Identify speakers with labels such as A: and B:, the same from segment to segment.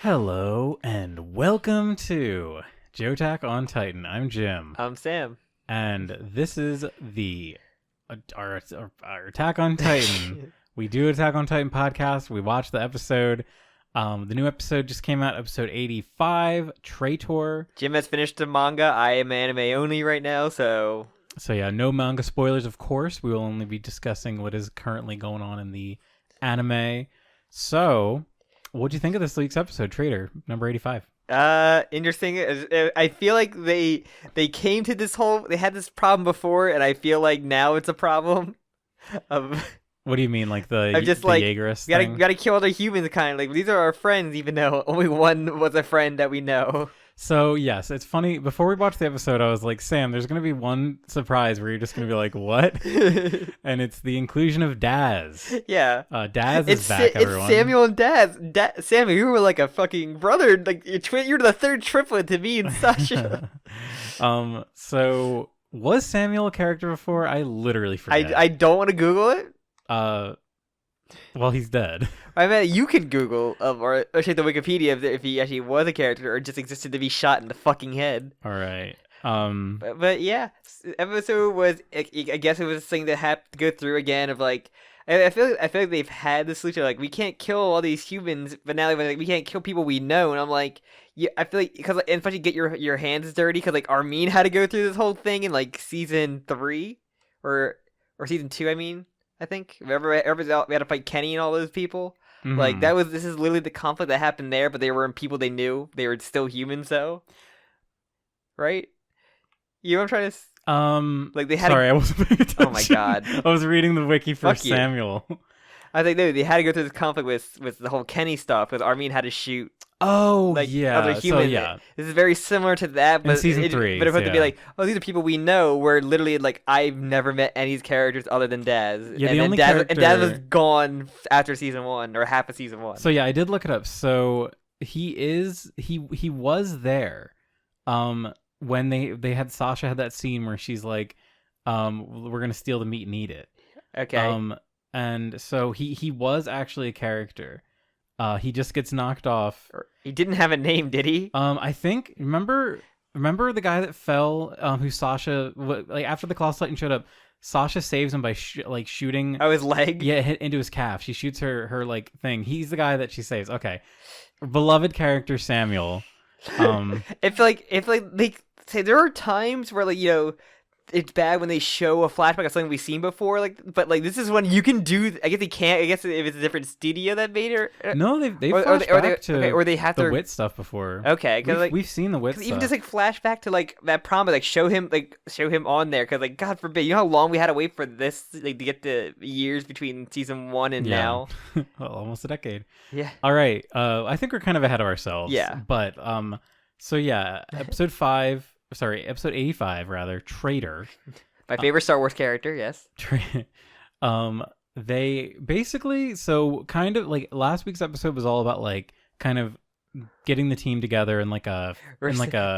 A: Hello and welcome to Jo-ttack on Titan. I'm Jim,
B: I'm Sam.
A: and this is our Attack on Titan. We do Attack on Titan podcast. We watched the episode. The new episode just came out, episode 85, Traitor.
B: Jim has finished the manga. I am anime only right now, so
A: yeah, no manga spoilers, of course. We will only be discussing what is currently going on in the anime. So, what do you think of this week's episode, Traitor, number 85?
B: interesting. I feel like they came to they had this problem before, and I feel like now it's a problem.
A: What do you mean, like
B: I'm just
A: the
B: like,
A: Jaegerist
B: we
A: thing?
B: gotta kill other humans, kind of like these are our friends, even though only one was a friend that we know.
A: So, yes, it's funny. Before we watched the episode, I was like, Sam, there's going to be one surprise where you're just going to be like, what? And it's the inclusion of Daz.
B: Yeah.
A: Daz is back, everyone.
B: It's Samuel and Daz. Samuel, you were like a fucking brother. Like, you're the third triplet to me and Sasha.
A: So, was Samuel a character before? I literally forget.
B: I don't want to Google it.
A: Well, he's dead.
B: I mean, you could Google or check the Wikipedia if he actually was a character or just existed to be shot in the fucking head.
A: All right.
B: But yeah, episode was. I guess it was a thing that had to go through again of like. I feel like they've had the solution like we can't kill all these humans, but now like, we can't kill people we know, and I'm like, yeah, I feel like because like, especially get your hands dirty because like Armin had to go through this whole thing in like season 3 or season 2. I mean. I think remember we had to fight Kenny and all those people.
A: Mm-hmm.
B: Like this is literally the conflict that happened there, but they weren't people they knew. They were still humans though, right? You know what I'm trying to like they had.
A: Sorry, I wasn't paying attention.
B: Oh my god,
A: I was reading the wiki for
B: Fuck you.
A: Samuel.
B: I think they had to go through this conflict with the whole Kenny stuff because Armin had to shoot.
A: Oh,
B: like
A: yeah.
B: other humans.
A: So, yeah.
B: This is very similar to that, but
A: in season 3.
B: But if it to be like, oh, these are people we know. Where literally like I've never met any of these characters other than Daz.
A: Yeah,
B: and
A: the only
B: Daz, and Daz was
A: character-
B: gone after season 1 or half of season 1.
A: So yeah, I did look it up. So he was there. When they had Sasha had that scene where she's like, we're gonna steal the meat and eat it.
B: Okay.
A: And so he was actually a character. He just gets knocked off.
B: He didn't have a name, did he?
A: I think remember the guy that fell, who Sasha like after the Claw Titan showed up, Sasha saves him by shooting.
B: Oh, his leg.
A: Yeah, hit into his calf. She shoots her like thing. He's the guy that she saves. Okay, beloved character Samuel.
B: I feel like they say there are times where like it's bad when they show a flashback of something we've seen before, but this is when you can do. I guess they can't. I guess if it's a different studio that made it.
A: No, they flashed back to
B: or they have
A: the wit stuff before.
B: Okay, because
A: we've seen the wit stuff.
B: Even just like flashback to like that prom, like show him on there, because like God forbid, you know how long we had to wait for this like to get the years between season 1 and now.
A: Well, almost a decade.
B: Yeah.
A: All right. I think we're kind of ahead of ourselves.
B: Yeah.
A: But so yeah, episode 85 rather, Traitor.
B: My favorite Star Wars character, yes.
A: They basically, so kind of like last week's episode was all about like kind of getting the team together and like a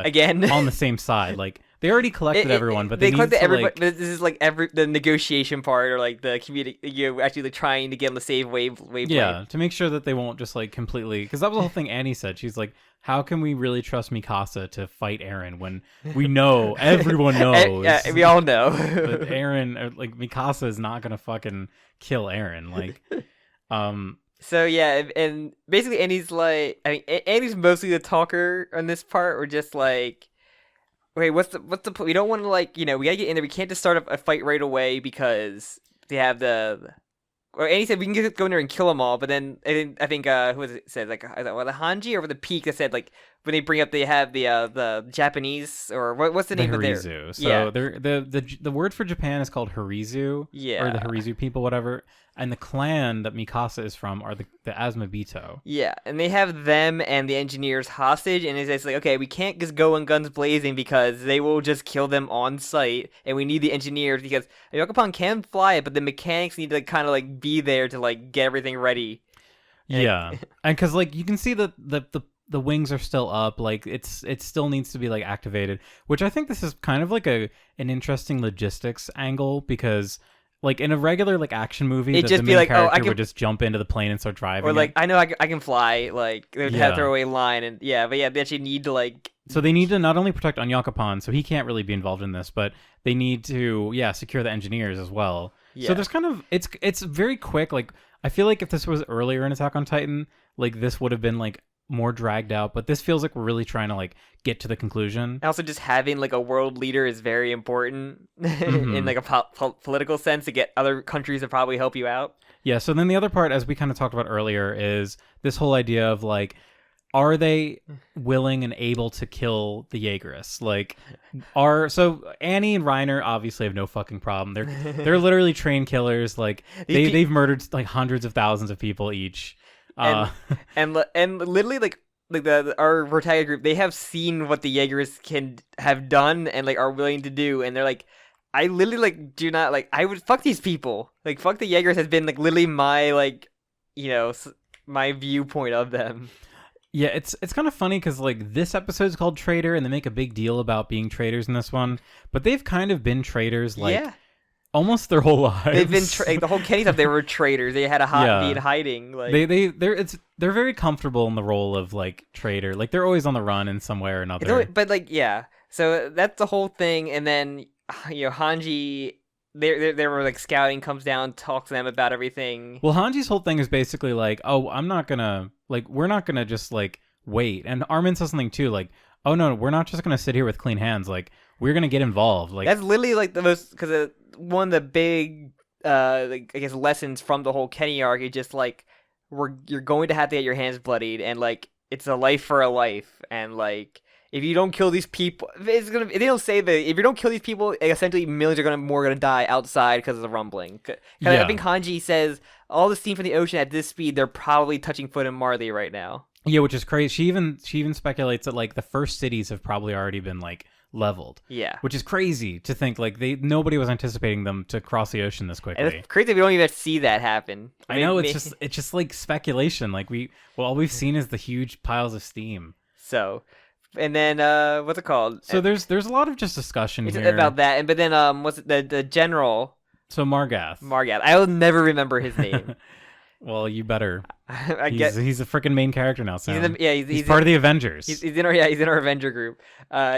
B: again
A: on the same side. Like they already collected everyone, but
B: they collected everybody.
A: Like,
B: but this is like the negotiation part, or like the community. Actually like trying to get them to save wave.
A: Yeah, to make sure that they won't just like completely, because that was the whole thing Annie said. She's like, how can we really trust Mikasa to fight Eren when we know everyone knows?
B: Yeah, we all know.
A: But Eren, like Mikasa, is not gonna fucking kill Eren. Like,
B: So yeah, and basically Annie's like, I mean, Annie's mostly the talker on this part. We're just like, wait, what's the point? We don't want to like, we gotta get in there. We can't just start a fight right away because they have or Annie said we can go in there and kill them all, but then I think who was it said like the Hanji or the Peak that said like when they bring up they have the Japanese or what's the name of their
A: Harizu. So the word for Japan is called Harizu.
B: Yeah.
A: Or the Harizu people, whatever. And the clan that Mikasa is from are the Azumabito.
B: Yeah, and they have them and the engineers hostage, and it's like, okay, we can't just go in guns blazing because they will just kill them on sight, and we need the engineers because Yokapon can fly it, but the mechanics need to kind of like be there to like get everything ready.
A: Yeah, and because like you can see that the wings are still up, like it still needs to be like activated, which I think this is kind of like an interesting logistics angle because like in a regular like action movie,
B: It'd
A: the
B: just be
A: main
B: like, oh,
A: character would just jump into the plane and start driving.
B: Or like,
A: it.
B: I know I can fly. Like they would have
A: Yeah.
B: to throw away line and they actually need to like.
A: So they need to not only protect Anyakapan, so he can't really be involved in this, but they need to secure the engineers as well.
B: Yeah.
A: So there's kind of it's very quick. Like I feel like if this was earlier in Attack on Titan, like this would have been like more dragged out, but this feels like we're really trying to like get to the conclusion.
B: And also, just having like a world leader is very important in like a political sense to get other countries to probably help you out.
A: Yeah. So then the other part, as we kind of talked about earlier, is this whole idea of like, are they willing and able to kill the Jaegerists? Like, so Annie and Reiner obviously have no fucking problem. They're literally trained killers. Like they've murdered like hundreds of thousands of people each.
B: And literally like our protagonist group, they have seen what the Jaegerists can have done and like are willing to do, and they're like, I literally like do not like, I would fuck these people. Like fuck the Jaegerists has been like literally my like, my viewpoint of them.
A: Yeah, it's kind of funny because like this episode's called Traitor, and they make a big deal about being traitors in this one, but they've kind of been traitors like almost their whole lives.
B: They've been like, the whole Kenny stuff. They were traitors. They had a be in hiding. Like
A: they're very comfortable in the role of like traitor. Like they're always on the run in some way or another.
B: But like so that's the whole thing. And then Hanji, they were like scouting, comes down, talks to them about everything.
A: Well, Hanji's whole thing is basically like, oh, we're not gonna just like wait. And Armin says something too, like, oh no, we're not just gonna sit here with clean hands. Like we're gonna get involved. Like
B: that's literally like the most, because one of the big like, I guess lessons from the whole Kenny arc is just like you're going to have to get your hands bloodied, and like it's a life for a life, and like if you don't kill these people, they don't say that if you don't kill these people, essentially millions are more gonna die outside because of the rumbling. I think Hanji says all the steam from the ocean at this speed, they're probably touching foot in Marley right now. Yeah,
A: which is crazy. She even speculates that like the first cities have probably already been like leveled.
B: Yeah,
A: which is crazy to think like nobody was anticipating them to cross the ocean this quickly.
B: And it's crazy we don't even see that happen.
A: I know it's just like speculation. Like all we've seen is the huge piles of steam.
B: So, and then what's it called?
A: So there's a lot of just discussion here
B: about that, but then what's it, the general?
A: So Margath.
B: I'll never remember his name.
A: Well, you better.
B: He's
A: a freaking main character now, Sam.
B: He's
A: part of the Avengers.
B: He's in our Avenger group.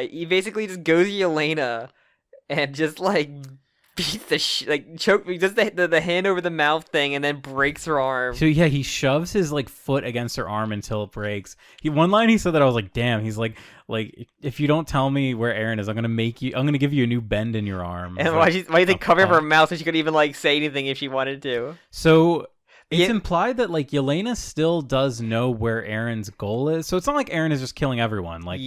B: He basically just goes to Yelena and just like beats the choke, does the hand over the mouth thing, and then breaks her arm.
A: So yeah, he shoves his like foot against her arm until it breaks. One line he said that I was like, damn. He's like if you don't tell me where Eren is, I'm gonna give you a new bend in your arm.
B: And why do you think cover her mouth so she couldn't even like say anything if she wanted to?
A: So. It's implied that like Yelena still does know where Eren's goal is, so it's not like Eren is just killing everyone. Like,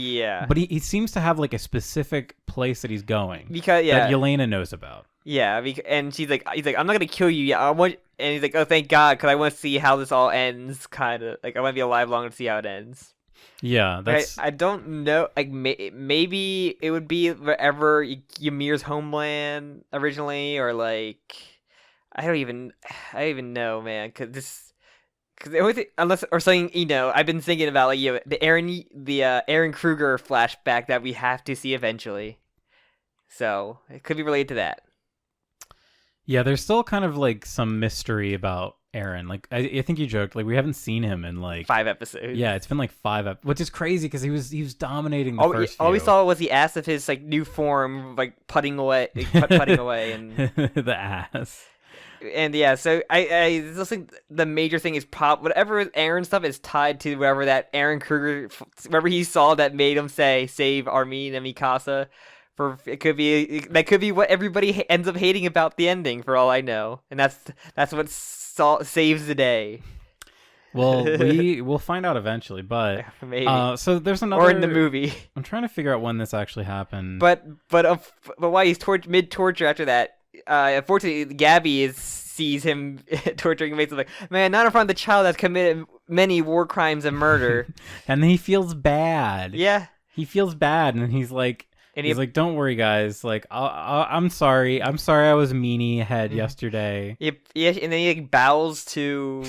A: but he seems to have like a specific place that he's going
B: because
A: that Yelena knows about.
B: Yeah, and he's like, I'm not gonna kill you yet. And he's like, oh, thank God, because I want to see how this all ends. Kind of like I want to be alive long to see how it ends.
A: Yeah, that's.
B: I don't know. Like maybe it would be wherever Ymir's homeland originally, or like. I don't even know, man. Because the only thing, unless or something, I've been thinking about like the Eren Kruger flashback that we have to see eventually. So it could be related to that.
A: Yeah, there's still kind of like some mystery about Eren. Like I think you joked like we haven't seen him in like
B: 5 episodes.
A: Yeah, it's been like 5 which is crazy because he was dominating the first few.
B: All we saw was the ass of his like new form, like putting away, and
A: the ass.
B: And yeah, so I just think the major thing is whatever Eren stuff is tied to wherever that Eren Kruger, wherever he saw that made him say save Armin and Mikasa. That could be what everybody ends up hating about the ending, for all I know, and that's what saves the day.
A: Well, we'll find out eventually, but
B: maybe.
A: So there's another,
B: or in the movie.
A: I'm trying to figure out when this actually happened.
B: But why he's mid torture after that? Unfortunately, Gabby sees him torturing him. Makes him like, man, not in front of the child that's committed many war crimes and murder.
A: And then he feels bad.
B: Yeah,
A: he feels bad, and he's like, like, don't worry, guys. Like, I'm sorry. I'm sorry. I was meanie head yesterday.
B: Yeah, and then he like bows to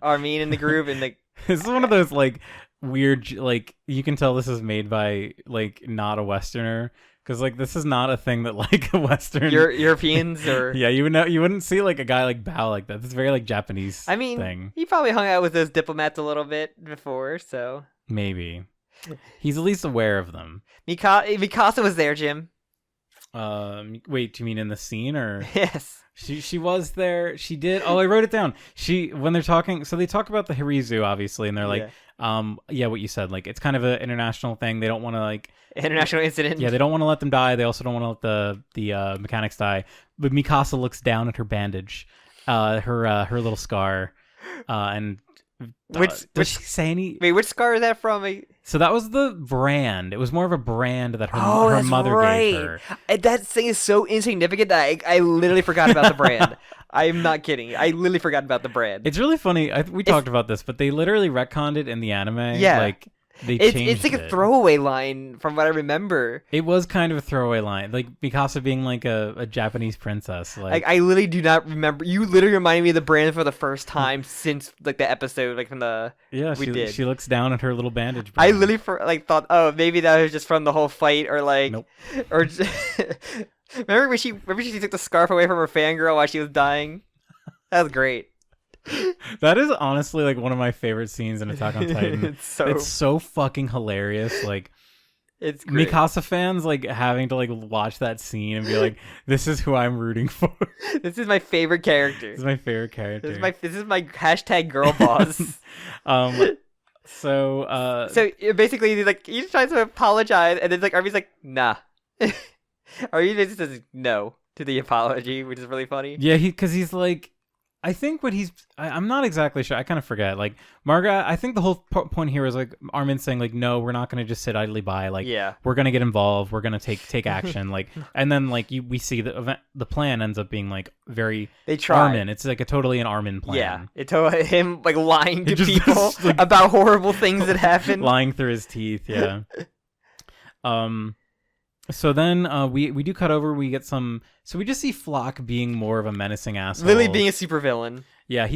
B: Armin in the group, and like
A: this is one of those like weird, like you can tell this is made by like not a Westerner. because like this is not a thing that like a Western
B: Europeans or
A: yeah, you wouldn't see like a guy like bow like that. It's very like Japanese.
B: I mean,
A: thing.
B: he probably hung out with those diplomats a little bit before, so
A: maybe he's at least aware of them.
B: Mikasa was there, Jim.
A: Wait, do you mean in the scene or?
B: Yes.
A: She was there. She did. Oh, I wrote it down. When they're talking, so they talk about the Hirizu, obviously, and they're like, yeah, what you said. Like, it's kind of an international thing. They don't want to like
B: international incident.
A: Yeah, they don't want to let them die. They also don't want to let the mechanics die. But Mikasa looks down at her bandage, her little scar, and. Does she say any?
B: Wait, which scar is that from?
A: So that was the brand. It was more of a brand that her mother gave her.
B: That thing is so insignificant that I literally forgot about the brand. I'm not kidding. I literally forgot about the brand.
A: It's really funny. We talked about this, but they literally retconned it in the anime.
B: Yeah.
A: Like, it's
B: like a throwaway line from what I remember.
A: It was kind of a throwaway line, like Mikasa being like a Japanese princess. Like
B: I literally do not remember. You literally reminded me of the brand for the first time since like the episode, like from the
A: she looks down at her little bandage brand.
B: I literally thought, oh, maybe that was just from the whole fight, or like,
A: nope.
B: or remember when she took the scarf away from her fangirl while she was dying. That was great.
A: That is honestly like one of my favorite scenes in Attack on Titan. It's so fucking hilarious. Like,
B: it's great.
A: Mikasa fans like having to like watch that scene and be like, "This is who I'm rooting for.
B: This is my favorite character.
A: This is my favorite character.
B: This is my hashtag girl boss."
A: So
B: basically, like, he tries to apologize, and then like Arby's like, "Nah." Arby just says no to the apology, which is really funny.
A: Yeah, because he's like. I think what I'm not exactly sure. I kind of forget. Like, Marga, I think the whole point here is like Armin saying like, no, we're not going to just sit idly by. Like, we're going to get involved. We're going to take action. Like, and then like we see the plan ends up being like very Armin. It's like a totally an Armin plan.
B: Yeah, it's him like lying to people like, about horrible things that happen.
A: Lying through his teeth. Yeah. So then we do cut over. We get some. So we just see Flock being more of a menacing asshole.
B: Lily being a supervillain.
A: Yeah,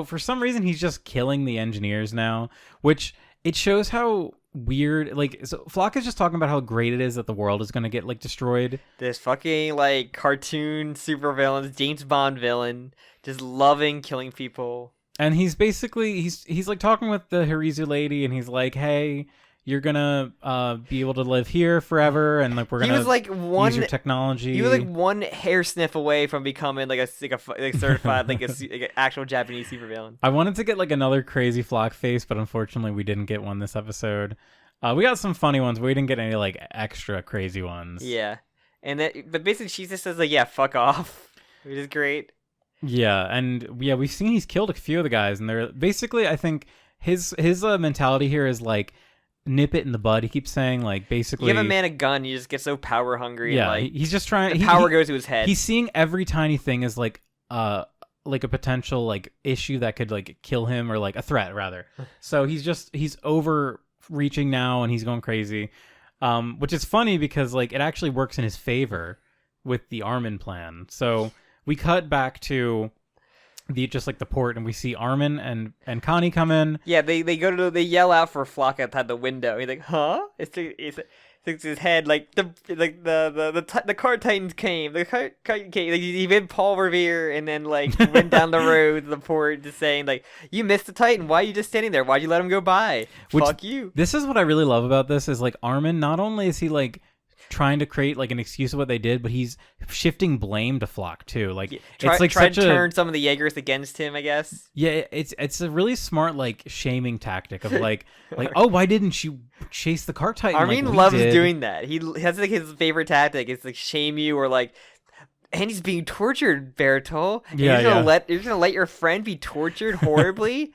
A: for some reason he's just killing the engineers now, which it shows how weird. Like, so Flock is just talking about how great it is that the world is going to get like destroyed.
B: This fucking like cartoon supervillain, James Bond villain, just loving killing people.
A: And he's basically he's like talking with the Hirizu lady, and he's like, hey. You're gonna be able to live here forever, and like we're gonna use your technology.
B: He was like one hair sniff away from becoming like a certified like an actual Japanese supervillain.
A: I wanted to get like another crazy Flock face, but unfortunately we didn't get one this episode. We got some funny ones, but we didn't get any like extra crazy ones.
B: Yeah, but basically she just says like, yeah, fuck off, which is great.
A: Yeah, and we've seen he's killed a few of the guys, and they're basically, I think his mentality here is like. Nip it in the bud. He keeps saying like basically.
B: You give a man a gun, you just get so power hungry.
A: Yeah,
B: and, like,
A: he's just trying.
B: Power goes to his head.
A: He's seeing every tiny thing as like a potential like issue that could like kill him or like a threat rather. So he's overreaching now and he's going crazy, which is funny because like it actually works in his favor with the Armin plan. So we cut back to. The port, and we see Armin and Connie come in.
B: Yeah, they yell out for Flock outside the window. He's like, huh? It's his head like the car titans came. The car came. Like, he made Paul Revere and then like went down the road to the port, just saying like, you missed the Titan. Why are you just standing there? Why'd you let him go by? Fuck you.
A: This is what I really love about this is like Armin. Not only is he like. Trying to create like an excuse of what they did, but he's shifting blame to Flock too. Like it's like
B: trying to turn some of the Jaegers against him, I guess.
A: Yeah, it's a really smart like shaming tactic of like oh, why didn't you chase the car Titan?
B: Armin loves doing that. He has like his favorite tactic. It's like shame you or like. And he's being tortured, Bertol. You're gonna let your friend be tortured horribly.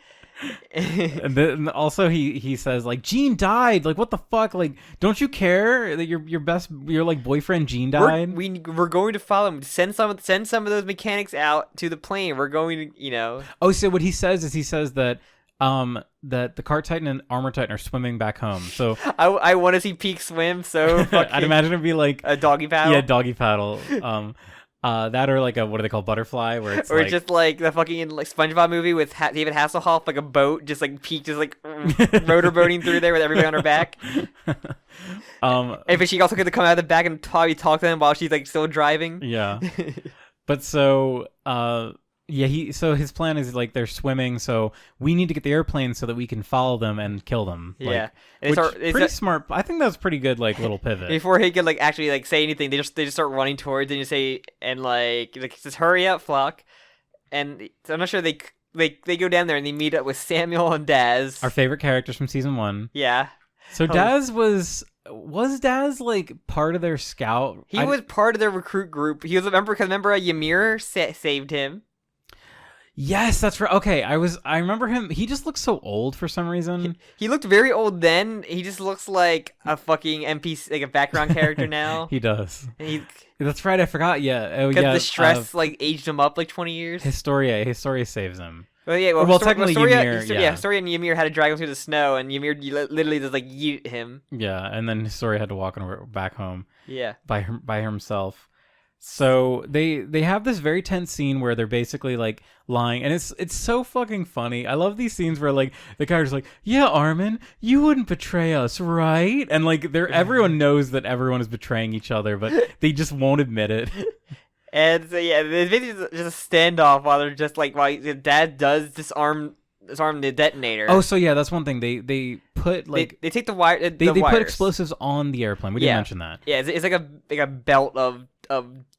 A: And then also he says like Jean died, like what the fuck, like don't you care that your like boyfriend Jean died?
B: We're going to follow him. Send some of those mechanics out to the plane. We're going to
A: Oh, so what he says is that that the Cart Titan and Armor Titan are swimming back home. So
B: I want to see Peak swim. So
A: I'd imagine it'd be like
B: a doggy paddle.
A: Yeah, doggy paddle. That or like a what do they call butterfly, where it's
B: or
A: like...
B: just like the fucking like SpongeBob movie with David Hasselhoff, like a boat, just like just like rotor boating through there with everybody on her back. But she also could come out of the back and probably talk to them while she's like still driving.
A: Yeah. But so so his plan is like they're swimming, so we need to get the airplane so that we can follow them and kill them.
B: Yeah.
A: Pretty smart. I think that was pretty good, like little pivot.
B: Before he could like actually like say anything, they just start running towards and you say and like just hurry up, Flock. And so I'm not sure they go down there and they meet up with Samuel and Daz.
A: Our favorite characters from season 1.
B: Yeah.
A: So Daz was Daz like part of their scout?
B: He was part of their recruit group. He was remember Ymir saved him.
A: Yes, that's right. Okay, I remember him. He just looks so old for some reason.
B: He looked very old then. He just looks like a fucking NPC, like a background character now.
A: He does. That's right. I forgot. Yeah. Oh, yeah.
B: The stress like aged him up like 20 years.
A: Historia saves him.
B: Well, yeah. Well,
A: technically Ymir.
B: Historia and Ymir had to drag him through the snow, and Ymir literally just like yeet him.
A: Yeah, and then Historia had to walk back home.
B: Yeah.
A: By himself. So they have this very tense scene where they're basically like lying, and it's so fucking funny. I love these scenes where like the character's like, "Yeah, Armin, you wouldn't betray us, right?" And like everyone knows that everyone is betraying each other, but they just won't admit it.
B: And so yeah, it's basically just a standoff while they're just like while Dad does disarm the detonator.
A: Oh, so yeah, that's one thing. They put like
B: they take the wire.
A: They put explosives on the airplane. We didn't mention that.
B: Yeah, it's like a belt of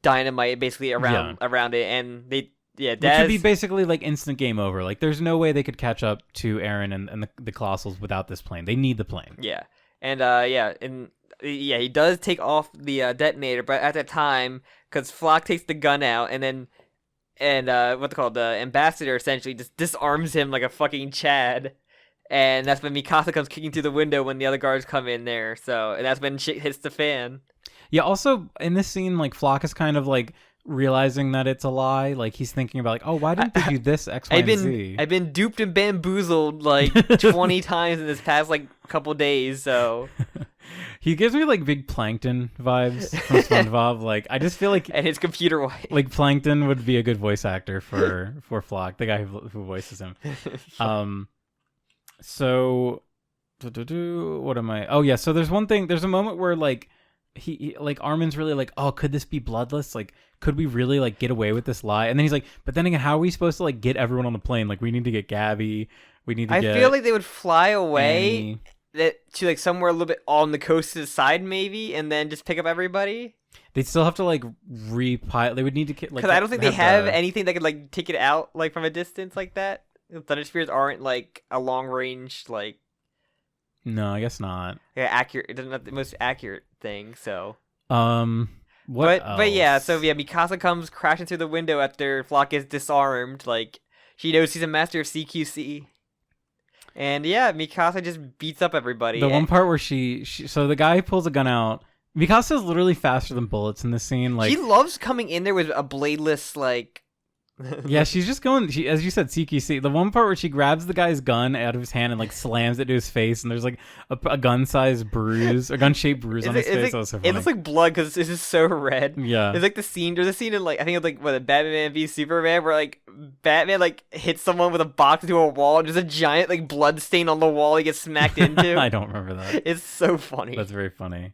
B: dynamite basically around it, and Daz...
A: Which would be basically like instant game over. Like there's no way they could catch up to Eren and the Colossals without this plane. They need the plane.
B: Yeah, and he does take off the detonator, but at that time, because Flock takes the gun out, and the ambassador essentially just disarms him like a fucking Chad. And that's when Mikasa comes kicking through the window when the other guards come in there. And that's when shit hits the fan.
A: Yeah, also, in this scene, like, Flock is kind of, like, realizing that it's a lie. Like, he's thinking about, like, oh, why didn't they do this, X, Y, and Z?
B: I've been duped and bamboozled, like, 20 times in this past, like, couple days, so...
A: He gives me, like, big Plankton vibes from SpongeBob. Like, I just feel like...
B: And his computer white.
A: Like, Plankton would be a good voice actor for Flock, the guy who voices him. So... What am I... Oh, yeah, so there's one thing... There's a moment where, like... He like Armin's really like, oh, could this be bloodless? Like, could we really like get away with this lie? And then he's like, but then again, how are we supposed to like get everyone on the plane? Like, we need to get Gabby. We need to get...
B: I feel like they would fly away
A: Annie.
B: To like somewhere a little bit on the coast to the side maybe, and then just pick up everybody.
A: They'd still have to like repile. They would need to like...
B: Because I don't think they have anything that could like take it out like from a distance like that. Thunder Spheres aren't like a long range like...
A: No, I guess not.
B: Yeah, accurate. It's not the most accurate thing. So.
A: What?
B: But yeah. So yeah, Mikasa comes crashing through the window after Flock is disarmed. Like she knows she's a master of CQC. And yeah, Mikasa just beats up everybody.
A: The one part where so the guy pulls a gun out. Mikasa is literally faster than bullets in this scene. Like
B: she loves coming in there with a bladeless like.
A: Yeah, she's just going, as you said, CQC. The one part where she grabs the guy's gun out of his hand and like slams it to his face, and there's like a gun-sized bruise, a gun-shaped bruise on his face.
B: Like, it looks like blood because it's just so red.
A: Yeah,
B: it's like there's a scene in like I think it's like Batman v Superman where like Batman like hits someone with a box into a wall and there's a giant like blood stain on the wall he gets smacked into.
A: I don't remember that.
B: It's so funny.
A: That's very funny.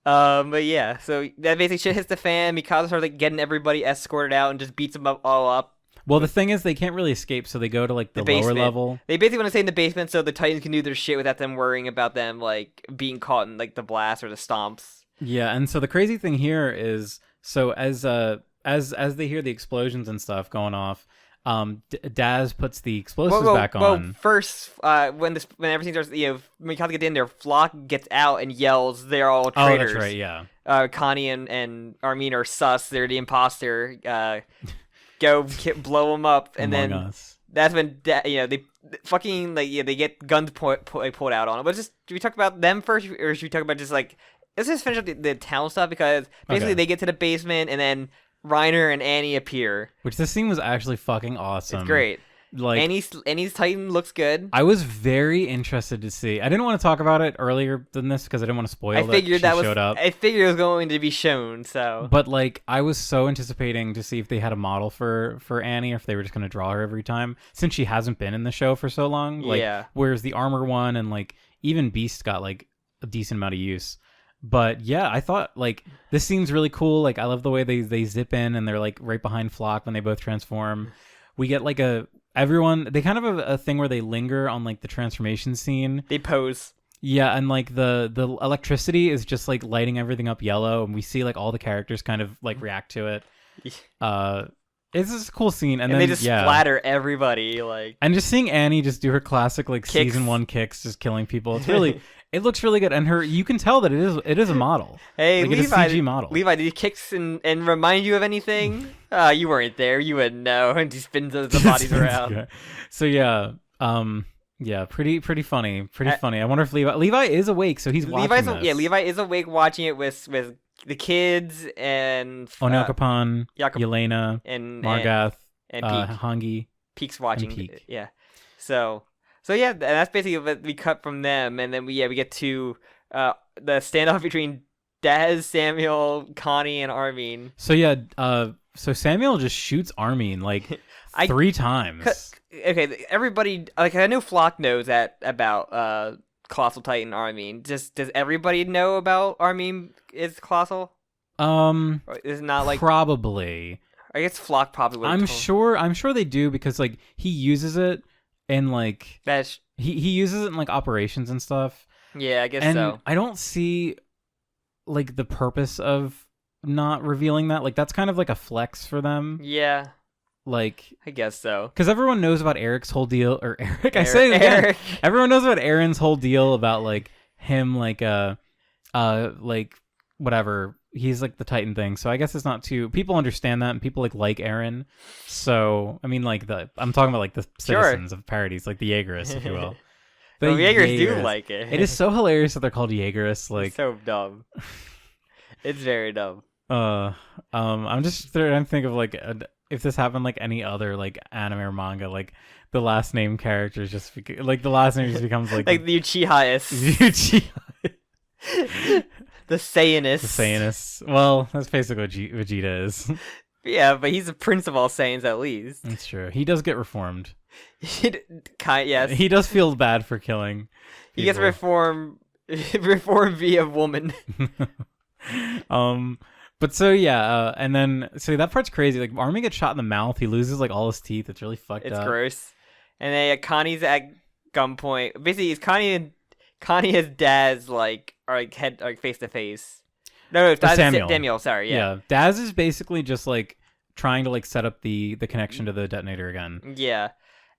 B: But yeah, so that basically shit hits the fan. Mikasa starts like getting everybody escorted out and just beats them all up.
A: Well, the thing is, they can't really escape, so they go to like the lower level.
B: They basically want to stay in the basement so the Titans can do their shit without them worrying about them like being caught in like the blast or the stomps.
A: Yeah, and so the crazy thing here is, so as they hear the explosions and stuff going off, Daz puts the explosives back on.
B: Well, first, when everything starts, Mikasa gets in there, Flock gets out and yells, "They're all traitors!"
A: Oh, that's right, yeah.
B: Connie and Armin are sus. They're the imposter. Go blow them up, and
A: Among
B: then
A: us.
B: That's when they fucking like they get guns pulled out on them. But just should we talk about them first, or should we talk about just like let's just finish up the town stuff because basically they get to the basement and then Reiner and Annie appear.
A: Which this scene was actually fucking awesome.
B: It's great.
A: Like
B: Annie's Titan looks good.
A: I was very interested to see. I didn't want to talk about it earlier than this because I didn't want to spoil.
B: I figured
A: that she
B: was.
A: Showed up.
B: I figured it was going to be shown. So,
A: but like I was so anticipating to see if they had a model for Annie, or if they were just going to draw her every time, since she hasn't been in the show for so long. Like,
B: yeah.
A: Whereas the armor one and like even Beast got like a decent amount of use. But yeah, I thought like this seems really cool. Like I love the way they zip in and they're like right behind Flock when they both transform. We get like they kind of have a thing where they linger on like the transformation scene.
B: They pose.
A: Yeah, and like the electricity is just like lighting everything up yellow, and we see like all the characters kind of like react to it. It's just a cool scene, and then
B: they just splatter everybody like.
A: And just seeing Annie just do her classic like
B: kicks.
A: season 1 kicks, just killing people. It's really it looks really good, and you can tell that it is a model.
B: Hey,
A: like,
B: Levi,
A: it's a CG model.
B: Levi, did he kicks and remind you of anything? You weren't there. You wouldn't know. And he spins the bodies around.
A: So yeah, pretty funny. Funny. I wonder if Levi is awake, so he's watching this.
B: Yeah, Levi is awake watching it with the kids and
A: Onyakapan, Yelena,
B: and
A: Margath,
B: and Peek.
A: Hangi.
B: Peek's watching.
A: Peek.
B: Yeah. So yeah, that's basically what we cut from them, and then we get to the standoff between Daz, Samuel, Connie, and Armin.
A: So yeah, so Samuel just shoots Armin like 3 times.
B: Okay, everybody, like I know Flock knows that about Colossal Titan Armin. Does everybody know about Armin is Colossal? Or is it not like
A: probably?
B: I guess Flock probably would.
A: I'm sure they do, because like he uses it in like he uses it in like operations and stuff.
B: Yeah, I guess
A: and
B: so.
A: I don't see like the purpose of not revealing that. Like that's kind of like a flex for them.
B: Yeah.
A: Like
B: I guess so.
A: Because everyone knows about Eric's whole deal, or Eric. I say it again.
B: Eric.
A: Everyone knows about Aaron's whole deal about like him, like like whatever. He's like the Titan thing. So I guess it's not too. People understand that, and people like Aaron. So I mean, like I'm talking about like the citizens of parodies, like the Jaegerists, if you will.
B: The Jaegers do like it.
A: It is so hilarious that they're called Jaegerists. Like
B: it's so dumb. It's very dumb.
A: I'm thinking of like if this happened like any other like anime or manga, like the last name characters just like the last name just becomes like
B: like the Uchihai's. The Saiyanists.
A: The Saiyanists. Well, that's basically what Vegeta is.
B: Yeah, but he's a prince of all Saiyans at least.
A: That's true. He does get reformed.
B: Yes.
A: He does feel bad for killing people.
B: He gets reformed via woman.
A: But so yeah, and then so that part's crazy. Like Armin gets shot in the mouth. He loses like all his teeth. It's really fucked up.
B: It's gross. And then Connie's at gunpoint. Basically, it's Connie has Daz like head face to face. No, Samuel. Sorry, yeah.
A: Daz is basically just like trying to like set up the connection to the detonator again.
B: Yeah,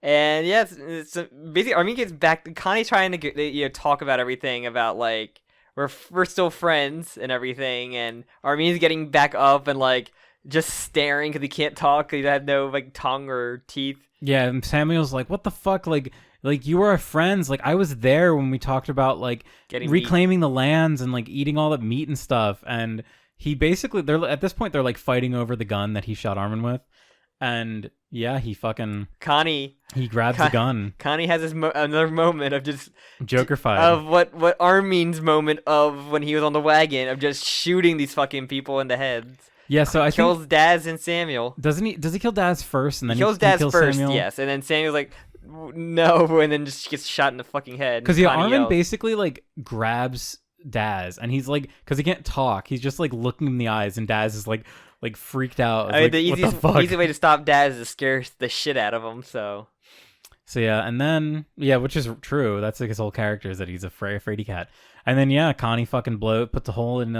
B: and yeah, it's basically Armin gets back. Connie's trying to talk about everything about like we're still friends and everything, and Armin's getting back up and like just staring because he can't talk because he had no like tongue or teeth.
A: Yeah, and Samuel's like, "What the fuck, like you were our friends. Like I was there when we talked about like reclaiming the lands and like eating all that meat and stuff." And he basically at this point they're like fighting over the gun that he shot Armin with, and yeah, he grabs the gun. Connie has
B: another moment of just
A: Joker-fied
B: of what Armin's moment of when he was on the wagon of just shooting these fucking people in the heads.
A: Yeah, so I
B: kills
A: think
B: Daz and Samuel.
A: Doesn't he? Does he kill Daz first and then
B: he kills Daz first?
A: Samuel?
B: Yes, and then Samuel's like, no, and then just gets shot in the fucking head.
A: Because Armin basically like grabs Daz, and he's like, because he can't talk, he's just like looking in the eyes, and Daz is like freaked out.
B: What the fuck? Easy way to stop Daz is to scare the shit out of him. So
A: yeah, and then which is true. That's like his whole character is that he's a fraidy cat. And then Connie fucking puts a hole in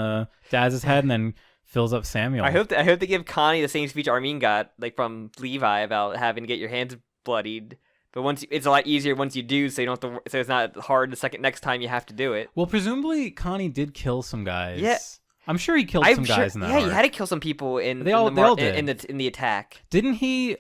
A: Daz's head, and then fills up Samuel.
B: I hope they give Connie the same speech Armin got like from Levi about having to get your hands bloodied. But it's a lot easier once you do, so you don't have to. So it's not hard the next time you have to do it.
A: Well, presumably Connie did kill some guys.
B: Yeah,
A: I'm sure he killed some guys in that.
B: Yeah,
A: arc.
B: he had to kill some people in
A: they all did
B: in the attack.
A: Didn't he?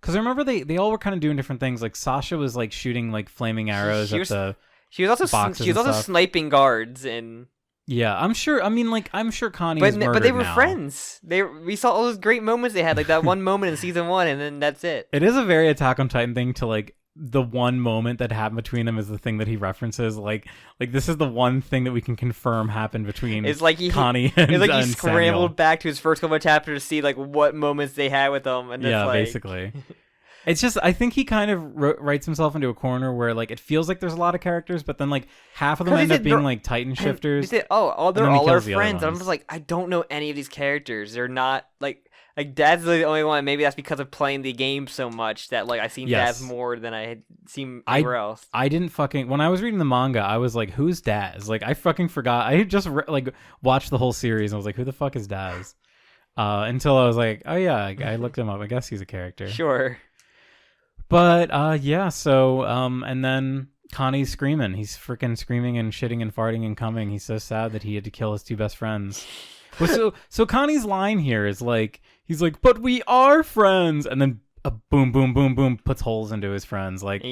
A: Because I remember they all were kind of doing different things. Like Sasha was like shooting like flaming arrows at the.
B: She was also sniping guards in
A: Yeah, I'm sure. I mean, like, I'm sure Connie is murdered
B: but they were
A: now.
B: friends. We saw all those great moments they had, like that one moment in season 1, and then that's it.
A: It is a very Attack on Titan thing to like the one moment that happened between them is the thing that he references. Like this is the one thing that we can confirm happened between.
B: It's like
A: Connie and
B: it's like he
A: and
B: scrambled
A: Samuel.
B: back to his first couple of chapters to see like what moments they had with them, and
A: Yeah,
B: it's like...
A: basically. It's just, I think he kind of writes himself into a corner where like it feels like there's a lot of characters, but then like half of them end up being like Titan shifters.
B: He said, they're all
A: then he
B: our
A: kills the other
B: friends. And I'm
A: ones.
B: just like, I don't know any of these characters. They're not like Dad's the only one. Maybe that's because of playing the game so much that like I've seen
A: Yes.
B: Daz more than I had seen anywhere else.
A: I didn't fucking, when I was reading the manga, I was like, who's Daz? Like I fucking forgot. I just like watched the whole series and I was like, who the fuck is Daz? Until I was like, oh yeah, I looked him up. I guess he's a character.
B: Sure.
A: But yeah, so and then Connie's screaming. He's freaking screaming and shitting and farting and coming. He's so sad that he had to kill his two best friends. Well, so Connie's line here is like, he's like, but we are friends, and then a boom, boom, boom, boom puts holes into his friends. Like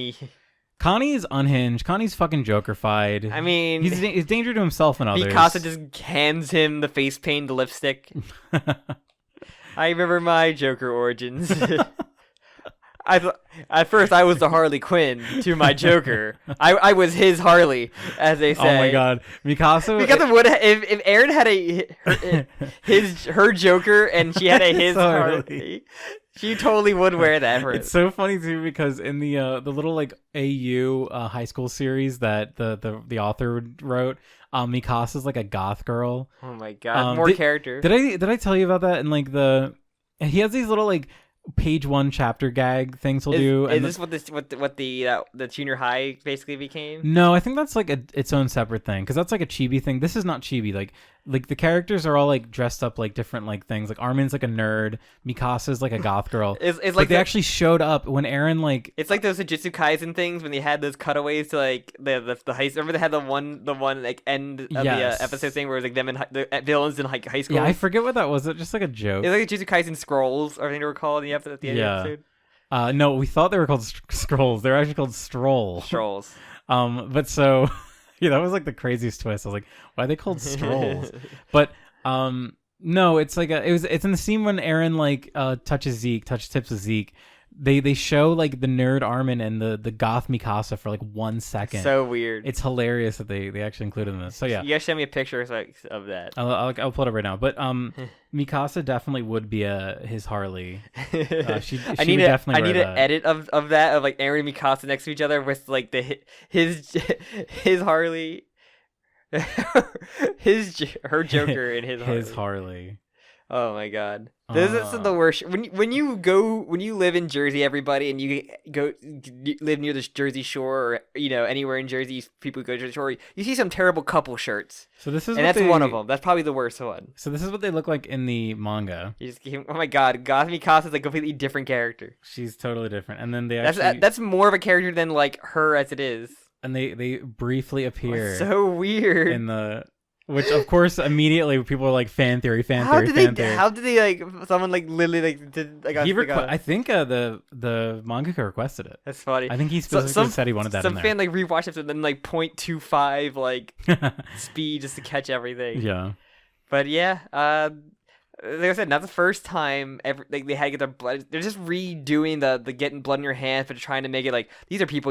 A: Connie is unhinged. Connie's fucking Joker-fied.
B: I mean,
A: he's a danger to himself and others.
B: Mikasa just hands him the face paint lipstick. I remember my Joker origins. At first I was the Harley Quinn to my Joker. I was his Harley, as they say.
A: Oh my god, Mikasa
B: would if Aaron had her Joker and she had his Harley, she totally would wear that.
A: It's so funny too because in the little like AU high school series that the author wrote, Mikasa's like a goth girl.
B: Oh my god, more character.
A: Did I tell you about that? And like he has these little like page 1 chapter gag things he'll do.
B: Is this what the junior high basically became?
A: No, I think that's like its own separate thing because that's like a chibi thing. This is not chibi. Like the characters are all like dressed up like different like things. Like Armin's like a nerd, Mikasa's like a goth girl.
B: It's
A: like they actually showed up when Aaron like.
B: It's like those Jujutsu Kaisen things when they had those cutaways to like the heist. Remember they had the one like end of the episode thing where it was like them and the villains in like high school.
A: Yeah, I forget what that was. It just like a joke.
B: It's like Jujutsu Kaisen scrolls, I think they were called. At the end of the episode.
A: No, we thought they were called scrolls. They're actually called strolls. But so yeah, that was like the craziest twist. I was like, why are they called strolls? But no, it's like it's in the scene when Aaron like touches tips of Zeke. They show like the nerd Armin and the goth Mikasa for like 1 second.
B: So weird.
A: It's hilarious that they actually included in this. So yeah,
B: you guys send me a picture of that.
A: I'll pull it up right now. But Mikasa definitely would be his Harley. I need
B: an edit of that of like Aaron and Mikasa next to each other with like his Harley, her Joker and his
A: Harley.
B: Oh my god. This is the worst. When you live in Jersey, everybody, and you live near the Jersey Shore or anywhere in Jersey, people go to Jersey Shore, you see some terrible couple shirts.
A: So this is
B: that's one of them. That's probably the worst one.
A: So this is what they look like in the manga.
B: Oh my god, Goth Mikasa is a completely different character.
A: She's totally different. And then
B: that's more of a character than like her as it is.
A: And they briefly appear.
B: So weird.
A: In the which of course immediately people are like fan theory.
B: How did they like someone like literally like did like
A: I think the mangaka requested it.
B: That's funny.
A: I think he specifically said he wanted that in there.
B: Some fan like rewatched it and then like 0.25 like speed just to catch everything.
A: Yeah.
B: But yeah, like I said, not the first time ever like they had to get their blood. They're just redoing the getting blood in your hands, but trying to make it like these are people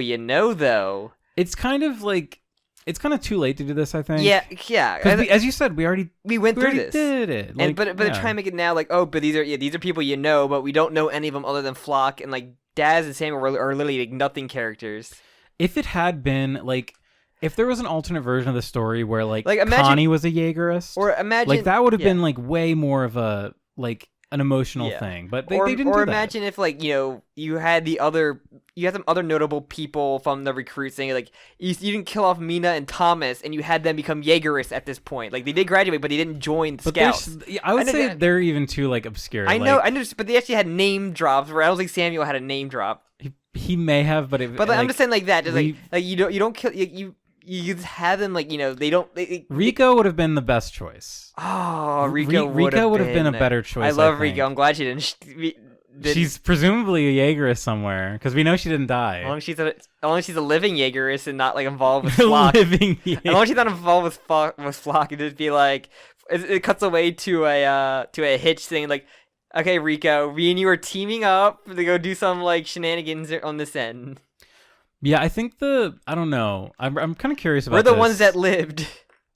B: though.
A: It's kind of like it's kind of too late to do this, I think.
B: Yeah.
A: Because as you said, we went through this. Did it?
B: Like, but they're trying to make it now like, oh, but these are people but we don't know any of them other than Flock and like Daz and Samuel are literally like nothing characters.
A: If it had been like, if there was an alternate version of the story where like Connie was a Jaegerist,
B: or imagine
A: like that would have been like way more of a like an emotional thing, but they didn't do that.
B: Or imagine if like you had some other notable people from the recruits saying like you didn't kill off Mina and Thomas and you had them become Jaegerists at this point. Like they did graduate, but they didn't join the Scouts.
A: I would say they're even too like obscure.
B: I know, but they actually had name drops. Where I don't think Samuel had a name drop.
A: He may have, but
B: I'm just saying like that. Just like you don't kill you. You just have them like they don't.
A: Rico would have been the best choice.
B: Oh, Rico
A: would have been a better choice.
B: I love Rico. I'm glad she didn't
A: She's presumably a Jaegerist somewhere, because we know she didn't die.
B: As long as she's a living Jaegerist and not like involved with Flock.
A: Living
B: As long as she's not involved with Flock, it'd just be like it cuts away to a Hitch thing like, okay, Rico, me and you are teaming up to go do some like shenanigans on this end.
A: Yeah, I think I don't know. I'm kind of curious about.
B: We're the
A: this.
B: ones that lived.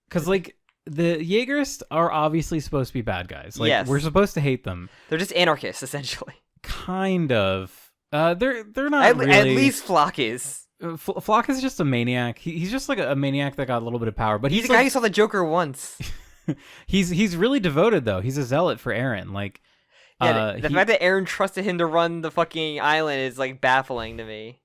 A: Because like the Jaegerists are obviously supposed to be bad guys. Like
B: yes.
A: We're supposed to hate them.
B: They're just anarchists essentially.
A: Kind of. They're not
B: At
A: really.
B: least Flock is.
A: Flock is just a maniac. He's just like a maniac that got a little bit of power. But
B: he's the guy who saw the Joker once.
A: he's really devoted though. He's a zealot for Aaron. Like.
B: Yeah, the fact that Aaron trusted him to run the fucking island is like baffling to me.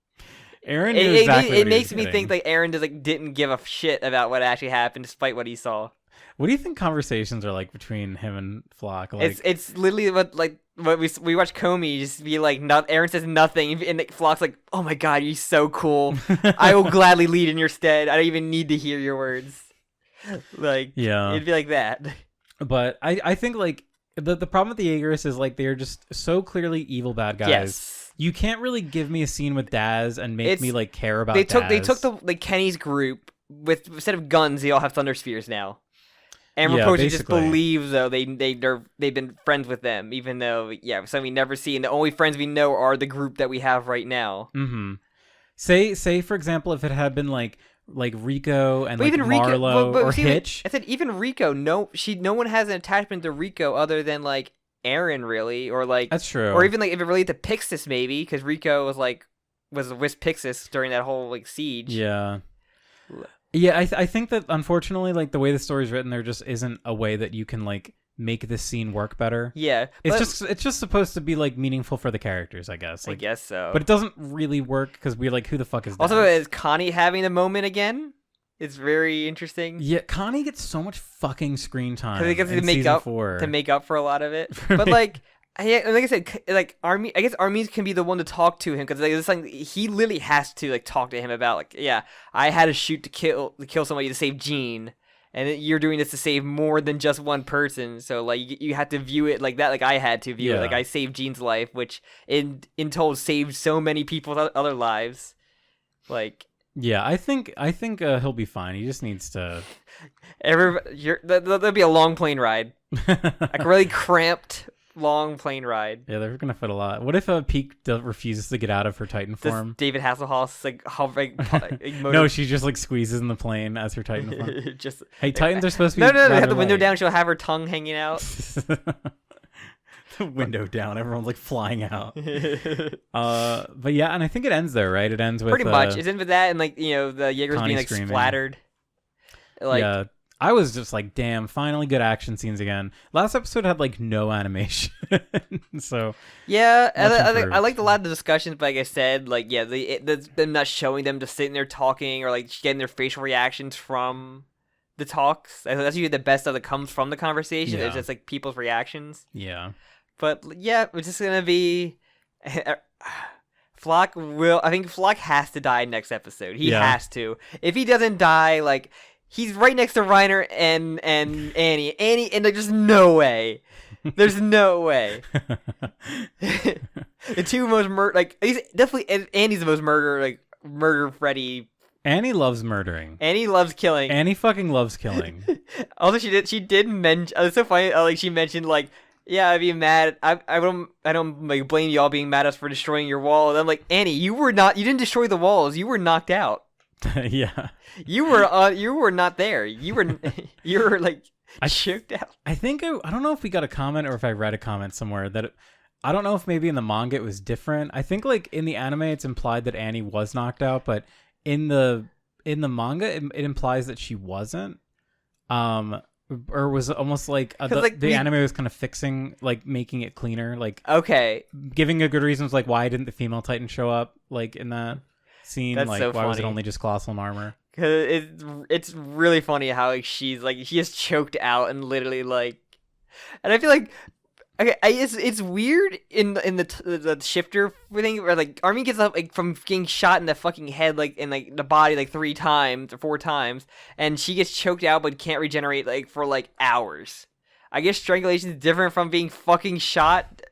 A: Aaron knew exactly
B: it makes me think like Aaron didn't give a shit about what actually happened despite what he saw.
A: What do you think conversations are like between him and Flock? Like,
B: it's literally what we watch Comey just be like, Aaron says nothing and Flock's like, oh my god, you're so cool. I will gladly lead in your stead. I don't even need to hear your words. Like, yeah, it'd be like that.
A: But I think like the problem with the Jaegerists is like they're just so clearly evil bad guys.
B: Yes.
A: You can't really give me a scene with Daz and make me like care about.
B: They took
A: the
B: Kenny's group with instead of guns, they all have thunder spheres now. And
A: yeah,
B: Raposa just believes though they've been friends with them, even though something we never see, and the only friends we know are the group that we have right now.
A: Mm-hmm. Say for example, if it had been like Rico and like
B: even
A: Marlo
B: but
A: or
B: see,
A: Hitch.
B: I said even Rico. No one has an attachment to Rico other than like Aaron, really, or like
A: that's true.
B: Or even like if it related to Pixis, maybe because Rico was with Pixis during that whole like siege.
A: Yeah. Yeah, I think that unfortunately, like the way the story's written, there just isn't a way that you can like make this scene work better.
B: Yeah,
A: it's just supposed to be like meaningful for the characters, I guess. Like,
B: I guess so,
A: but it doesn't really work because we're like, who the fuck is that?
B: Also, is Connie having a moment again? It's very interesting.
A: Yeah, Connie gets so much fucking screen time
B: because he gets
A: to
B: make up for a lot of it. But like. Yeah, like I said, like Armin, I guess Armin can be the one to talk to him because like, it's like he literally has to like talk to him about like, yeah, I had to shoot to kill somebody to save Jean, and you're doing this to save more than just one person. So like you have to view it like that, like I had to view it, like I saved Jean's life, which in told saved so many people's other lives. Like
A: yeah, I think he'll be fine. He just needs to.
B: There'll be a long plane ride, like really cramped. Long plane ride.
A: Yeah, they're gonna fit a lot. What if Peak refuses to get out of her Titan form?
B: David Hasselhoff's like hovering.
A: No, she just like squeezes in the plane as her Titan form.
B: Just
A: hey, Titans are supposed to be.
B: No, they have the window down. She'll have her tongue hanging out.
A: The window down. Everyone's like flying out. But yeah, and I think it ends there, right? It ends with
B: pretty much. It ends with that, and like the Jaegers being like screaming. Splattered. Like. Yeah.
A: I was just like, damn, finally good action scenes again. Last episode had like no animation. So
B: yeah, I liked a lot of the discussions, but like I said, like yeah, them not showing them just sitting there talking or like getting their facial reactions from the talks. That's usually the best stuff that comes from the conversation. It's just like people's reactions.
A: Yeah.
B: But yeah, it's just gonna be Flock will. I think Flock has to die next episode. He has to. If he doesn't die, like. He's right next to Reiner and Annie. And like, there's no way. There's no way. The two most he's definitely Annie's the most murder Freddy.
A: Annie loves murdering.
B: Annie loves killing.
A: Annie fucking loves killing.
B: Also, she did mention. It's so funny. Like she mentioned like. Yeah, I'd be mad. I don't like blame y'all being mad at us for destroying your wall. And I'm like, Annie, you didn't destroy the walls. You were knocked out.
A: Yeah,
B: you were not there. You were like choked out.
A: I think I don't know if we got a comment or if I read a comment somewhere that I don't know if maybe in the manga it was different. I think like in the anime it's implied that Annie was knocked out, but in the manga it implies that she wasn't. Or was almost like the anime was kind of fixing, like making it cleaner, like
B: okay,
A: giving a good reasons like why didn't the female Titan show up like in that scene.
B: That's
A: like
B: so
A: why
B: funny.
A: was it only just colossal armor?
B: Cause it's really funny how like she is choked out and literally like, and I feel like okay, it's weird in the shifter thing where like Armin gets up like from getting shot in the fucking head like in like the body like 3 times or 4 times, and she gets choked out but can't regenerate like for like hours. I guess strangulation is different from being fucking shot.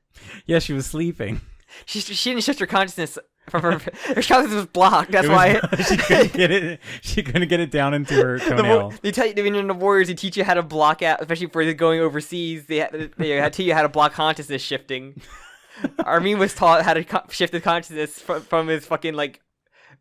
A: Yeah, she was sleeping.
B: She didn't shift her consciousness from her consciousness was blocked. That's why
A: she couldn't get it. She couldn't get it down into her toenail.
B: They tell you in the Warriors, they teach you how to block out, especially for going overseas. They teach you how to block consciousness shifting. Armin was taught how to shift his consciousness from his fucking like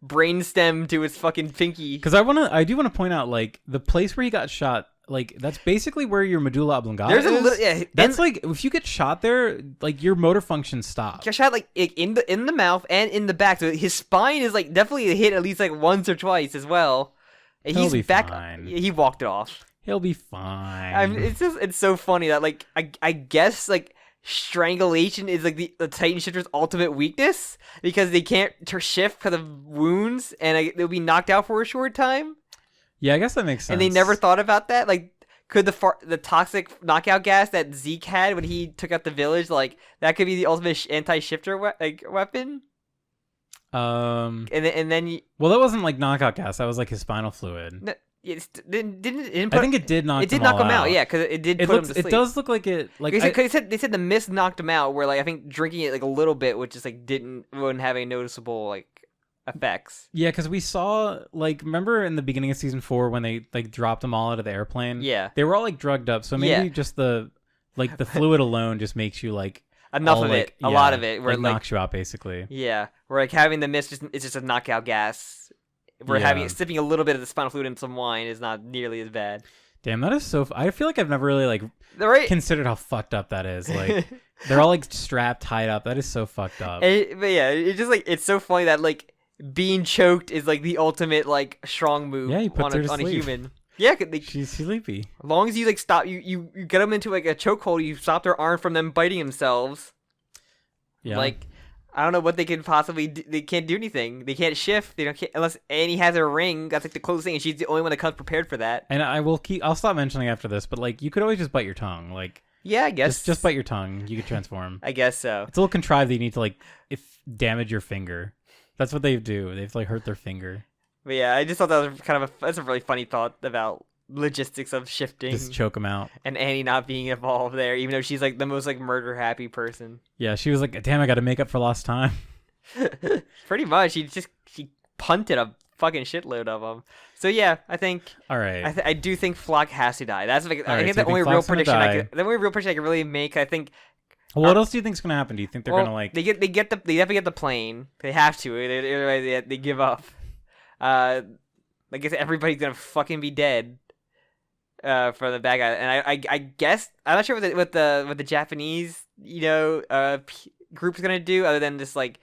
B: brainstem to his fucking pinky.
A: Because I do want to point out like the place where he got shot. Like that's basically where your medulla oblongata
B: There's
A: is.
B: a little, yeah.
A: That's like if you get shot there, like your motor function stops.
B: Got shot like in the mouth and in the back, so his spine is like definitely hit at least like once or twice as well. And
A: He'll be
B: back.
A: fine.
B: He walked it off.
A: He'll be fine.
B: It's so funny that like I guess like strangulation is like the Titan shifter's ultimate weakness because they can't shift because of wounds and they'll be knocked out for a short time.
A: Yeah, I guess that makes sense.
B: And they never thought about that. Like, could the toxic knockout gas that Zeke had when he took out the village, like that could be the ultimate anti-shifter weapon? And then
A: well, that wasn't like knockout gas. That was like his spinal fluid.
B: No, I think
A: it did knock.
B: It did knock him out. Yeah, because it did put him to sleep.
A: It does look like it. Like
B: they said the mist knocked him out. Where like I think drinking it like a little bit, which just like wouldn't have any noticeable like effects.
A: Yeah, because we saw like remember in the beginning of season 4 when they like dropped them all out of the airplane.
B: Yeah,
A: they were all like drugged up. So maybe just the fluid alone just makes you like
B: enough of it, a lot of it, where
A: like knocks you out basically.
B: Yeah, where like having the mist it's just a knockout gas. Where sipping a little bit of the spinal fluid in some wine is not nearly as bad.
A: Damn, that is so. I feel like I've never really like considered how fucked up that is. Like they're all like strapped, tied up. That is so fucked up.
B: But yeah, it's just like it's so funny that like being choked is like the ultimate like strong move.
A: Yeah, he puts her to
B: on
A: sleep.
B: a human. Yeah,
A: she's sleepy.
B: As long as you like stop, you get them into like a chokehold. You stop their arm from them biting themselves.
A: Yeah,
B: like. I don't know what they can possibly do. They can't do anything. They can't shift. They don't unless Annie has a ring. That's like the closest thing, and she's the only one that comes prepared for that.
A: And I'll stop mentioning after this, but like you could always just bite your tongue. Like
B: yeah, I guess
A: just bite your tongue. You could transform.
B: I guess so.
A: It's a little contrived that you need to like damage your finger. That's what they do. They've like hurt their finger.
B: But yeah, I just thought that was that's a really funny thought about logistics of shifting.
A: Just choke them out.
B: And Annie not being involved there, even though she's like the most like murder happy person.
A: Yeah, she was like, damn, I got to make up for lost time.
B: Pretty much. She punted a fucking shitload of them. So yeah, I think.
A: All right.
B: I do think Flock has to die. That's like I think
A: so
B: the only real prediction I can really make. I think.
A: Well, what else do you think's gonna happen? Do you think they're gonna like?
B: They definitely get the plane. They have to. They give up. I guess everybody's gonna fucking be dead. For the bad guy, and I guess I'm not sure what the Japanese group's gonna do other than just like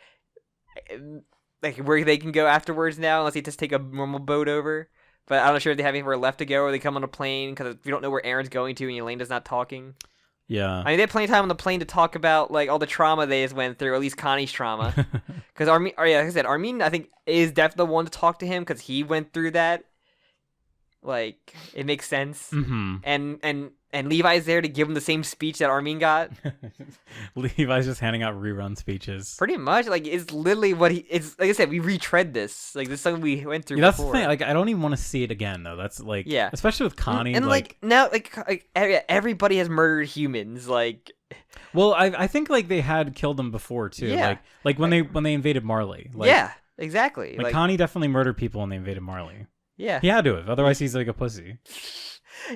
B: where they can go afterwards now, unless they just take a normal boat over. But I'm not sure if they have anywhere left to go, or they come on a plane because we don't know where Aaron's going to, and Elena's not talking.
A: Yeah,
B: I mean they have plenty of time on the plane to talk about like all the trauma they just went through, or at least Connie's trauma. Because like I said, Armin I think is definitely the one to talk to him because he went through that. Like it makes sense, and Levi's there to give him the same speech that Armin got.
A: Levi's just handing out rerun speeches.
B: Pretty much, like it's literally what it's like. I said, we retread this. Like this is something we went through.
A: Yeah, that's
B: before.
A: the thing. Like I don't even want to see it again though. That's like especially with Connie.
B: And like now, like everybody has murdered humans. Like,
A: well, I think like they had killed them before too.
B: Yeah.
A: Like when they invaded Marley. Like,
B: yeah, exactly.
A: Like Connie definitely murdered people when they invaded Marley.
B: Yeah.
A: He had to have, otherwise he's like a pussy.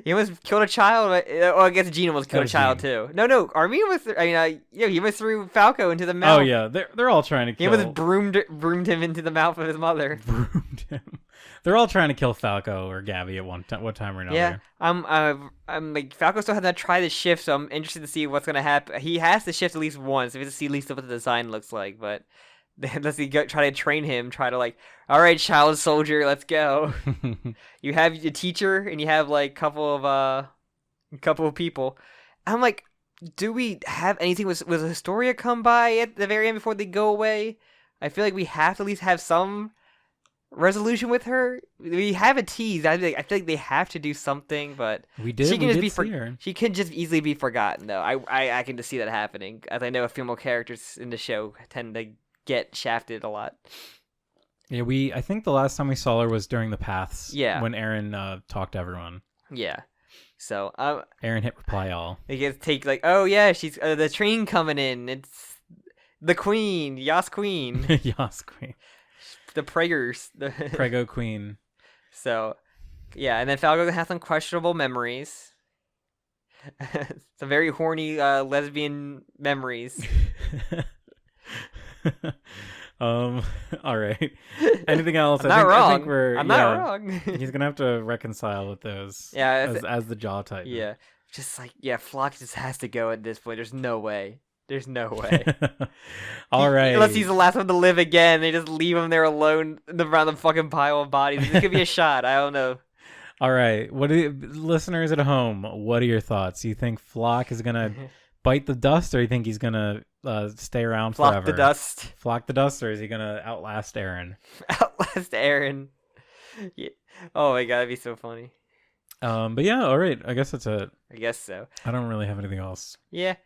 B: He almost killed a child. Well, I guess Gene almost killed a child too. No, Armin was. He almost threw Falco into the mouth.
A: Oh yeah, they're all trying to kill.
B: He almost broomed him into the mouth of his mother.
A: Broomed him. They're all trying to kill Falco or Gabby at one time or another.
B: Yeah, I'm like Falco still has not tried the shift, so I'm interested to see what's gonna happen. He has to shift at least once. We have to see at least what the design looks like, but. Unless he try to train him, all right, child soldier, let's go. You have a teacher and you have like a couple of people. I'm like, do we have anything with Historia come by at the very end before they go away? I feel like we have to at least have some resolution with her. We have a tease. I feel like they have to do something, but
A: we did. She
B: can just easily be forgotten though. I can just see that happening, as I know female characters in the show tend to get shafted a lot.
A: Yeah, I think the last time we saw her was during the Paths.
B: Yeah.
A: When Aaron talked to everyone.
B: Yeah. So
A: Aaron hit reply all.
B: they get to take like, oh yeah, she's the train coming in. It's the queen, Yas Queen,
A: Yas Queen.
B: the Praggers, the
A: Prego Queen.
B: So, yeah, and then Falco has some questionable memories. Some very horny lesbian memories.
A: All right. Anything else?
B: I'm not wrong.
A: I think
B: I'm not wrong.
A: He's gonna have to reconcile with those.
B: Yeah,
A: as the jaw type.
B: Yeah, just like Flock just has to go at this point. There's no way. There's no way.
A: All right.
B: Unless he's the last one to live again, they just leave him there alone around the fucking pile of bodies. This could be a shot. I don't know.
A: All right. Listeners at home? What are your thoughts? Do you think Flock is gonna bite the dust, or do you think he's gonna stay around
B: Flock
A: forever?
B: the dust.
A: Flock the dust, or is he gonna outlast Aaron?
B: Outlast Aaron. Yeah. Oh my god, that'd be so funny.
A: But yeah, all right. I guess that's it.
B: I guess so.
A: I don't really have anything else.
B: Yeah.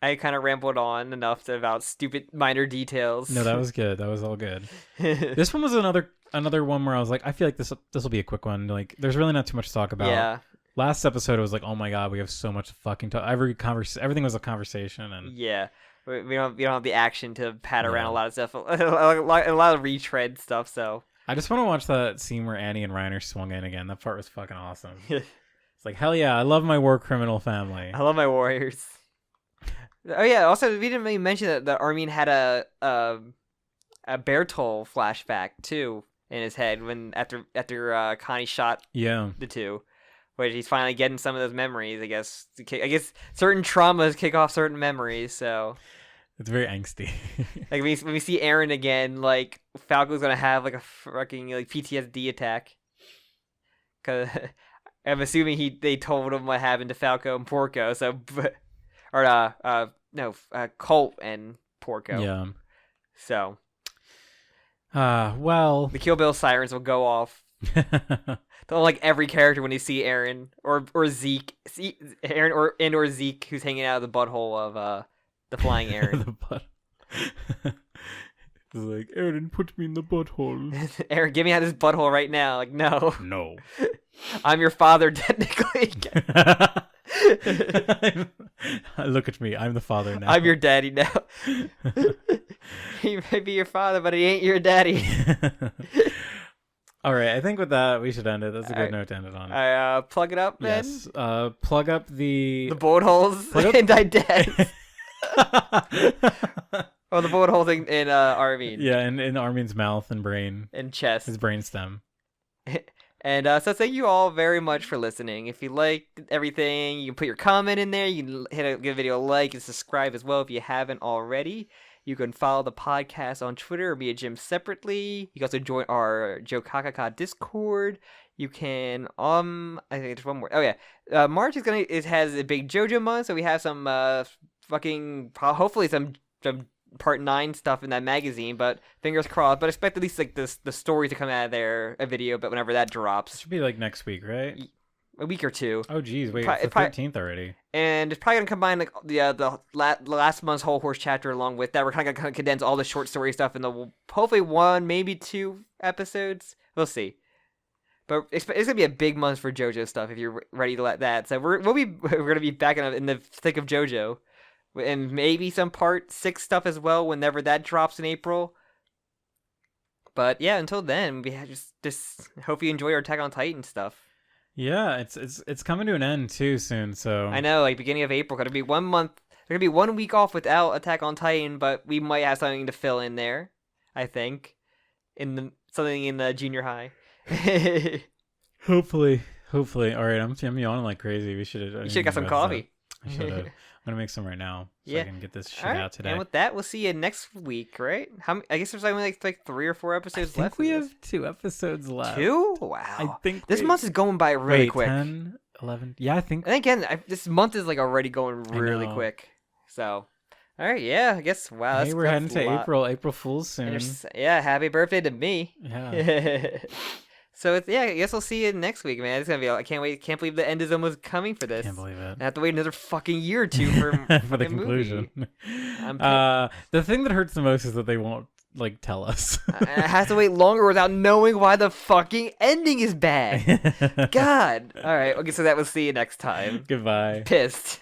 B: I kind of rambled on enough about stupid minor details.
A: No, that was good. That was all good. This one was another one where I was like, I feel like this will be a quick one. Like, there's really not too much to talk about.
B: Yeah.
A: Last episode, it was like, oh my god, we have so much fucking talk. Everything was a conversation, and
B: yeah, we don't have the action to pat around a lot of stuff, a lot of retread stuff. So
A: I just want to watch that scene where Annie and Reiner swung in again. That part was fucking awesome. It's like, hell yeah, I love my war criminal family.
B: I love my warriors. Oh yeah, also we didn't really mention that Armin had a Bertol flashback too in his head when after Connie shot the two, where he's finally getting some of those memories. I guess certain traumas kick off certain memories. So
A: it's very angsty.
B: Like when we see Aaron again, like Falco's gonna have like a fucking like PTSD attack. Cause I'm assuming they told him what happened to Falco and Porco. So. Colt and Porco.
A: Yeah.
B: So.
A: Well.
B: The Kill Bill sirens will go off. They'll like every character when they see Aaron or Zeke, Aaron or Zeke, who's hanging out of the butthole of the flying Aaron.
A: The butt. It's like, Aaron, put me in the butthole.
B: Aaron, get me out of this butthole right now. Like, no.
A: No.
B: I'm your father, technically.
A: Look at me. I'm the father now.
B: I'm your daddy now. He may be your father, but he ain't your daddy.
A: All right. I think with that, we should end it. That's a good note to end it on.
B: Plug it up, man.
A: Yes. Plug up the
B: bullet holes and I dead. Oh, the bullet hole thing in Armin.
A: Yeah, in Armin's mouth and brain.
B: And chest.
A: His brainstem.
B: And so thank you all very much for listening. If you liked everything, you can put your comment in there. You can give a video a like and subscribe as well if you haven't already. You can follow the podcast on Twitter or me and Jim separately. You can also join our JOKAKAKA Discord. You can I think there's one more. Oh yeah, March has a big JoJo month, so we have some hopefully some Part 9 stuff in that magazine, but fingers crossed. But expect at least like the stories to come out of there, a video, but whenever that drops.
A: It should be like next week, right?
B: A week or two.
A: Oh geez, wait, it's the 13th already.
B: And it's probably gonna combine like the last month's Whole Horse chapter along with that. We're kind of gonna condense all the short story stuff in the hopefully 1, maybe 2 episodes. We'll see. But it's gonna be a big month for JoJo stuff if you're ready to let that. So we're gonna be back in the thick of JoJo. And maybe some Part 6 stuff as well whenever that drops in April. But yeah, until then, we just hope you enjoy our Attack on Titan stuff.
A: Yeah, it's coming to an end too soon, so
B: I know, like beginning of April, gonna be 1 month. There's gonna be 1 week off without Attack on Titan, but we might have something to fill in there. I think, something in the junior high.
A: Hopefully. All right, I'm yawning like crazy. We should have
B: got some coffee.
A: I should have. I'm gonna make some right now so I can get this shit
B: right.
A: out today.
B: And with that, we'll see you next week, right? I guess there's only like 3 or 4 episodes left.
A: I think we have 2 episodes left.
B: 2? Wow.
A: I think
B: this month is going by really quick.
A: 10, 11. Yeah, I think.
B: And again, this month is like already going really quick. So, all right, yeah, I guess. Wow.
A: Hey, we're heading to April Fool's soon.
B: Yeah, happy birthday to me.
A: Yeah.
B: So I guess I'll see you next week, man. It's gonna be. I can't wait. Can't believe the end is almost coming for this.
A: Can't believe it.
B: I have to wait another fucking year or 2 for
A: for the conclusion.
B: The
A: The thing that hurts the most is that they won't like tell us.
B: I have to wait longer without knowing why the fucking ending is bad. God. All right. Okay, so that will see you next time.
A: Goodbye.
B: Pissed.